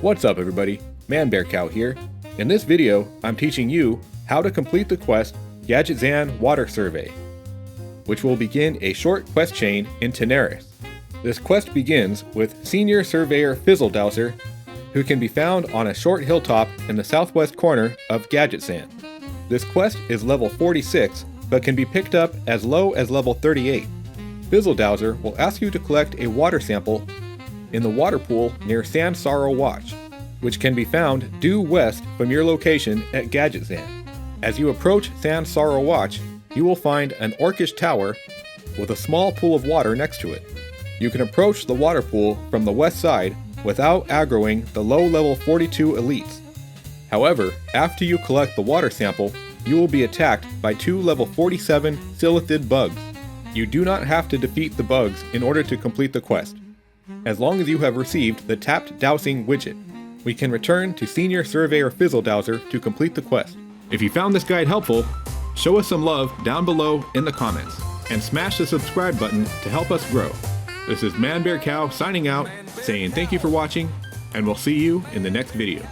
What's up everybody, ManBearCow here. In this video, I'm teaching you how to complete the quest Gadgetzan Water Survey, which will begin a short quest chain in Tanaris. This quest begins with Senior Surveyor Fizzledowser, who can be found on a short hilltop in the southwest corner of Gadgetzan. This quest is level 46, but can be picked up as low as level 38. Fizzledowser will ask you to collect a water sample in the water pool near Sand Sorrow Watch, which can be found due west from your location at Gadgetzan. As you approach Sand Sorrow Watch, you will find an orcish tower with a small pool of water next to it. You can approach the water pool from the west side without aggroing the low-level 42 elites. However, after you collect the water sample, you will be attacked by two level 47 Silithid bugs. You do not have to defeat the bugs in order to complete the quest, as long as you have received the Untapped Dowsing Widget. We can return to Senior Surveyor Fizzledowser to complete the quest. If you found this guide helpful, show us some love down below in the comments, and smash the subscribe button to help us grow. This is ManBearCow signing out, saying thank you for watching, and we'll see you in the next video.